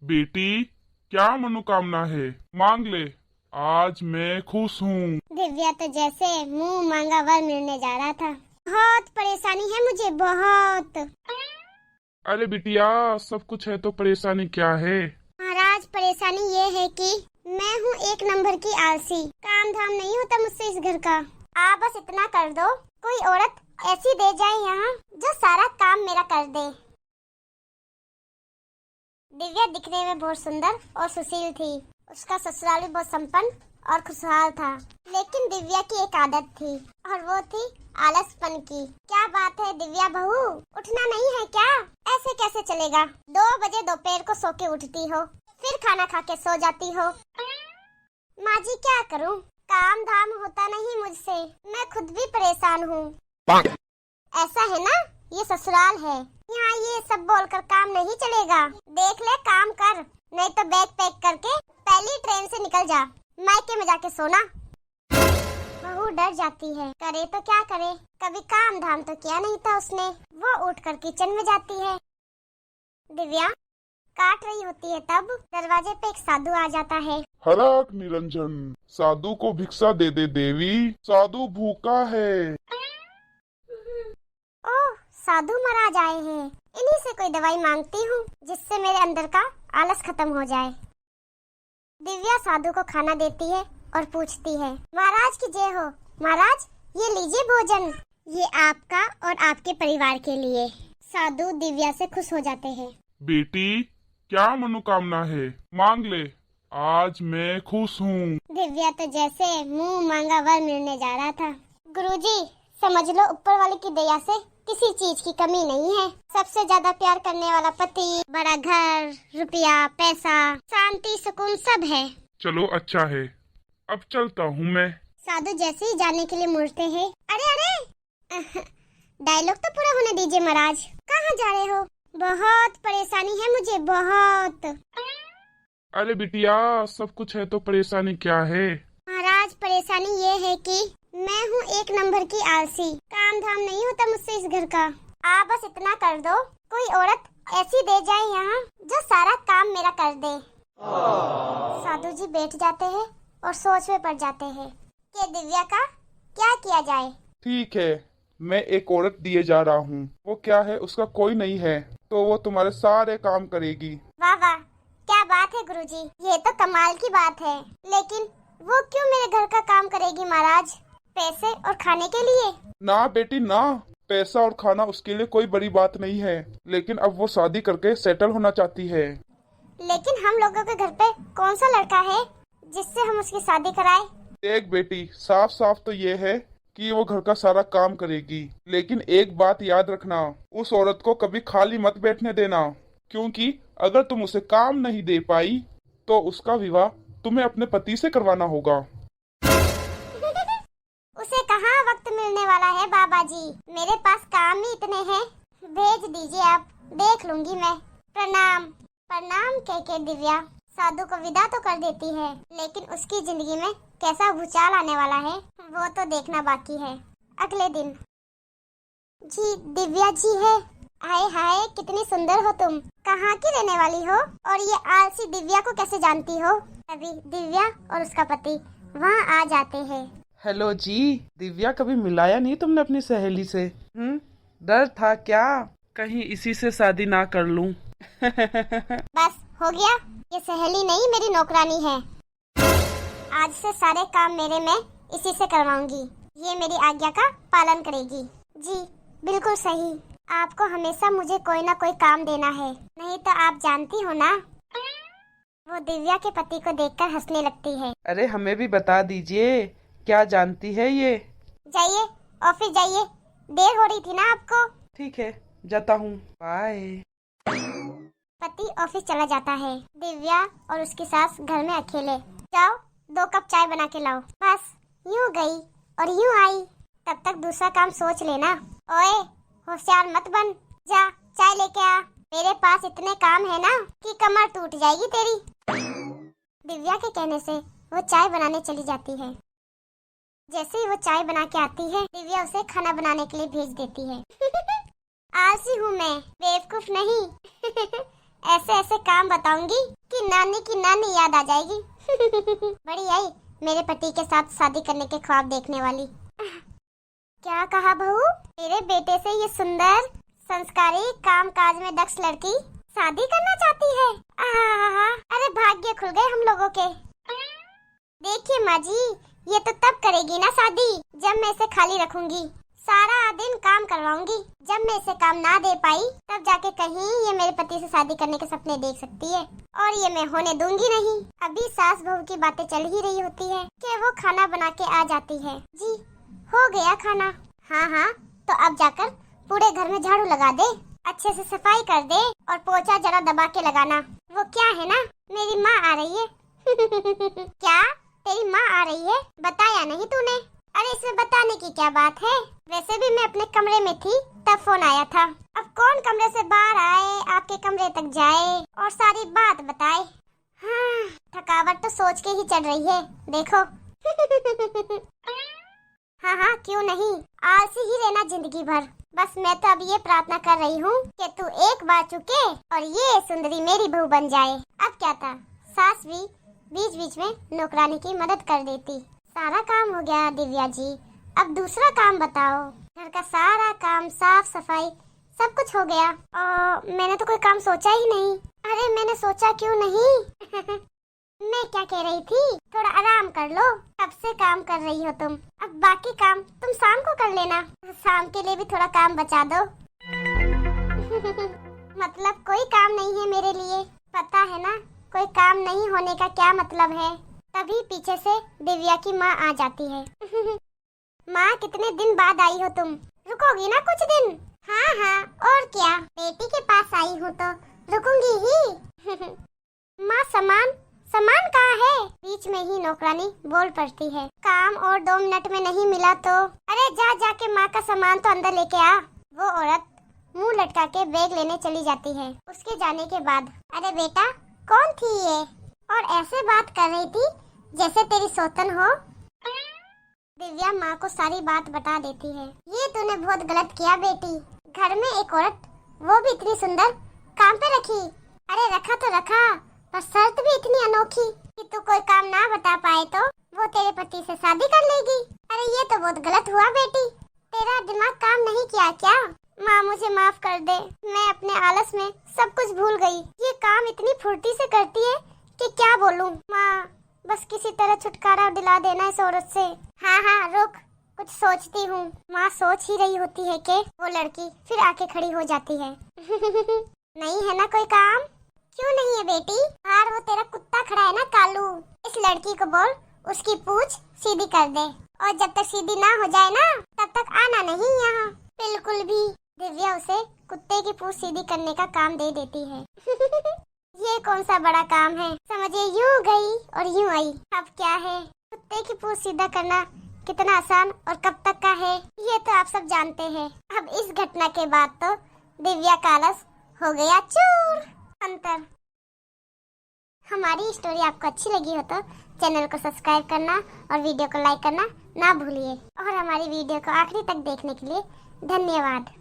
बेटी, क्या मनोकामना है? मांग ले, आज मैं खुश हूँ। दिव्या तो जैसे मुंह मांगा वर मिलने जा रहा था। बहुत परेशानी है मुझे, बहुत। अरे बिटिया, सब कुछ है तो परेशानी क्या है? महाराज, परेशानी ये है कि मैं हूँ एक नंबर की आलसी। काम धाम नहीं होता मुझसे इस घर का। आप बस इतना कर दो, कोई औरत ऐसी दे जाए यहाँ जो सारा काम मेरा कर दे। दिव्या दिखने में बहुत सुंदर और सुशील थी। उसका ससुराल भी बहुत संपन्न और खुशहाल था। लेकिन दिव्या की एक आदत थी और वो थी आलसपन की। क्या बात है दिव्या बहू, उठना नहीं है क्या? ऐसे कैसे चलेगा? 2 बजे दोपहर को सो के उठती हो, फिर खाना खा के सो जाती हो। माँ जी क्या करूँ, काम धाम होता नहीं मुझसे। मैं खुद भी परेशान हूँ। ऐसा है ना, ये ससुराल है, यहाँ ये सब बोलकर काम नहीं चलेगा। देख ले काम कर, नहीं तो बैग पैक करके पहली ट्रेन से निकल जा, मायके में जाके सोना। बहू डर जाती है, करे तो क्या करे, कभी काम धाम तो किया नहीं था उसने। वो उठकर किचन में जाती है। दिव्या काट रही होती है, तब दरवाजे पे एक साधु आ जाता है। हरक निरंजन, साधु को भिक्षा दे दे देवी, साधु भूखा है। ओह, साधु महाराज आए हैं। इन्हीं से कोई दवाई मांगती हूँ जिससे मेरे अंदर का आलस खत्म हो जाए। दिव्या साधु को खाना देती है और पूछती है, महाराज की जय हो। महाराज ये लीजिए भोजन, ये आपका और आपके परिवार के लिए। साधु दिव्या से खुश हो जाते हैं। बेटी, क्या मनोकामना है? मांग ले, आज मैं खुश हूँ। दिव्या तो जैसे मुंह मांगा वर मिलने जा रहा था। गुरुजी समझ लो, ऊपर वाले की दया से किसी चीज की कमी नहीं है। सबसे ज्यादा प्यार करने वाला पति, बड़ा घर, रुपया, पैसा, शांति, सुकून सब है। चलो अच्छा है, अब चलता हूँ मैं। साधु जैसे ही जाने के लिए मुड़ते हैं। अरे अरे डायलॉग तो पूरा होने दीजिए महाराज, कहाँ जा रहे हो? बहुत परेशानी है मुझे, बहुत। अरे बिटिया, सब कुछ है तो परेशानी क्या है? महाराज परेशानी ये है कि मैं हूँ एक नंबर की आलसी। काम धाम नहीं होता मुझसे इस घर का। आप बस इतना कर दो, कोई औरत ऐसी दे जाए यहाँ जो सारा काम मेरा कर दे। साधु जी बैठ जाते हैं और सोच में पड़ जाते हैं कि दिव्या का क्या किया जाए। ठीक है, मैं एक औरत दिए जा रहा हूँ। वो क्या है, उसका कोई नहीं है तो वो तुम्हारे सारे काम करेगी। वाह वाह, क्या बात है गुरुजी, ये तो कमाल की बात है। लेकिन वो क्यों मेरे घर का काम करेगी महाराज? पैसे और खाने के लिए? ना बेटी ना, पैसा और खाना उसके लिए कोई बड़ी बात नहीं है, लेकिन अब वो शादी करके सेटल होना चाहती है। लेकिन हम लोगों के घर पे कौन सा लड़का है जिससे हम उसकी शादी कराए? देख बेटी, साफ साफ तो ये है कि वो घर का सारा काम करेगी, लेकिन एक बात याद रखना, उस औरत को कभी खाली मत बैठने देना, क्योंकि अगर तुम उसे काम नहीं दे पाई तो उसका विवाह तुम्हें अपने पति से करवाना होगा। उसे कहाँ वक्त मिलने वाला है बाबा जी, मेरे पास काम ही इतने हैं। भेज दीजिए आप, देख लूंगी मैं। प्रणाम। प्रणाम कह के दिव्या साधु को विदा तो कर देती है, लेकिन उसकी जिंदगी में कैसा भूचाल आने वाला है वो तो देखना बाकी है। अगले दिन। जी दिव्या जी है। हाय हाय, कितनी सुंदर हो तुम। कहाँ की रहने वाली हो और ये आलसी दिव्या को कैसे जानती हो? अभी दिव्या और उसका पति वहाँ आ जाते हैं। हेलो जी, दिव्या कभी मिलाया नहीं तुमने अपनी सहेली से? डर था क्या कहीं इसी से शादी ना कर लूं? बस हो गया, ये सहेली नहीं मेरी नौकरानी है। आज से सारे काम मेरे मैं इसी से करवाऊंगी। ये मेरी आज्ञा का पालन करेगी। जी बिल्कुल सही, आपको हमेशा मुझे कोई ना कोई काम देना है, नहीं तो आप जानती हो ना। वो दिव्या के पति को देखकर हंसने लगती है। अरे हमें भी बता दीजिए, क्या जानती है ये? जाइए ऑफिस जाइए, देर हो रही थी ना आपको। ठीक है, जाता हूँ, बाय। पति ऑफिस चला जाता है। दिव्या और उसकी सास घर में अकेले। जाओ 2 कप चाय बना के लाओ। बस यूं गई और यूं आई, तब तक दूसरा काम सोच लेना। ओए होशियार मत बन, जा चाय लेके आ। मेरे पास इतने काम है ना कि कमर टूट जाएगी तेरी। दिव्या के कहने से वो चाय बनाने चली जाती है। जैसे ही वो चाय बना के आती है, दिव्या उसे खाना बनाने के लिए भेज देती है। आलसी हूँ मैं, बेवकूफ नहीं। ऐसे ऐसे काम बताऊंगी उसकी नानी की नानी याद आ जाएगी। बड़ी आई मेरे पति के साथ शादी करने के ख्वाब देखने वाली। क्या कहा बहू? मेरे बेटे से ये सुंदर संस्कारी काम काज में दक्ष लड़की शादी करना चाहती है। आहा, अरे भाग्य खुल गए हम लोगों के। देखिए माँ जी, ये तो तब करेगी ना शादी जब मैं इसे खाली रखूंगी, सारा दिन काम करवाऊंगी। जब मैं इसे काम ना दे पाई तब जाके कहीं ये मेरे पति से शादी करने के सपने देख सकती है, और ये मैं होने दूंगी नहीं। अभी सास बहू की बातें चल ही रही होती है कि वो खाना बना के आ जाती है। जी हो गया खाना? हाँ हाँ, तो अब जाकर पूरे घर में झाड़ू लगा दे, अच्छे से सफाई कर दे और पोछा जरा दबा के लगाना। वो क्या है ना, मेरी माँ आ रही है। क्या तेरी माँ आ रही है? बताया नहीं तूने? अरे इसमें बताने की क्या बात है, वैसे भी मैं अपने कमरे में थी तब फोन आया था। अब कौन कमरे से बाहर आए, आपके कमरे तक जाए और सारी बात बताए। हाँ, थकावट तो सोच के ही चढ़ रही है देखो। हाँ हाँ क्यों नहीं, आलसी ही रहना जिंदगी भर। बस मैं तो अब ये प्रार्थना कर रही हूँ कि तू एक बार चुके और ये सुंदरी मेरी बहू बन जाए। अब क्या था, सास भी बीच बीच में नौकरानी की मदद कर देती। सारा काम हो गया दिव्या जी, अब दूसरा काम बताओ। घर का सारा काम, साफ सफाई सब कुछ हो गया और मैंने तो कोई काम सोचा ही नहीं। अरे मैंने सोचा क्यों नहीं। मैं क्या कह रही थी, थोड़ा आराम कर लो, कब से काम कर रही हो तुम। अब बाकी काम तुम शाम को कर लेना, शाम के लिए भी थोड़ा काम बचा दो। मतलब कोई काम नहीं है मेरे लिए, पता है ना कोई काम नहीं होने का क्या मतलब है। तभी पीछे से दिव्या की माँ आ जाती है। माँ कितने दिन बाद आई हो तुम, रुकोगी ना कुछ दिन? हाँ हाँ और क्या, बेटी के पास आई हूँ तो रुकूंगी ही। माँ सामान कहाँ है? बीच में ही नौकरानी बोल पड़ती है। काम और 2 मिनट में नहीं मिला तो? अरे जा जाके माँ का सामान तो अंदर लेके आ। वो औरत मुंह लटका के बैग लेने चली जाती है। उसके जाने के बाद, अरे बेटा कौन थी ये, और ऐसे बात कर रही थी जैसे तेरी सौतन हो। दिव्या माँ को सारी बात बता देती है। ये तूने बहुत गलत किया बेटी, घर में एक औरत, वो भी इतनी सुंदर, काम पे रखी। अरे रखा तो रखा, पर शर्त भी इतनी अनोखी कि तू कोई काम ना बता पाए तो वो तेरे पति से शादी कर लेगी। अरे ये तो बहुत गलत हुआ बेटी, तेरा दिमाग काम नहीं किया क्या? माँ मुझे माफ कर दे, मैं अपने आलस में सब कुछ भूल गई। ये काम इतनी फुर्ती से करती है कि क्या बोलूं। माँ बस किसी तरह छुटकारा दिला देना इस औरत से। हाँ हाँ रुक, कुछ सोचती हूँ। माँ सोच ही रही होती है कि वो लड़की फिर आके खड़ी हो जाती है। नहीं है ना कोई काम? क्यों नहीं है बेटी? बाहर वो तेरा कुत्ता खड़ा है ना कालू, इस लड़की को बोल उसकी पूंछ सीधी कर दे, और जब तक सीधी ना हो जाए ना तब तक आना नहीं यहाँ बिल्कुल भी। दिव्या उसे कुत्ते की पूंछ सीधी करने का काम दे देती है। ये कौन सा बड़ा काम है, समझिए यूं गई और यूं आई। अब क्या है, कुत्ते की पूंछ सीधा करना कितना आसान और कब तक का है ये तो आप सब जानते हैं। अब इस घटना के बाद तो दिव्या का आलस हो गया चूर अंतर। हमारी स्टोरी आपको अच्छी लगी हो तो चैनल को सब्सक्राइब करना और वीडियो को लाइक करना ना भूलिए, और हमारी वीडियो को आखिरी तक देखने के लिए धन्यवाद।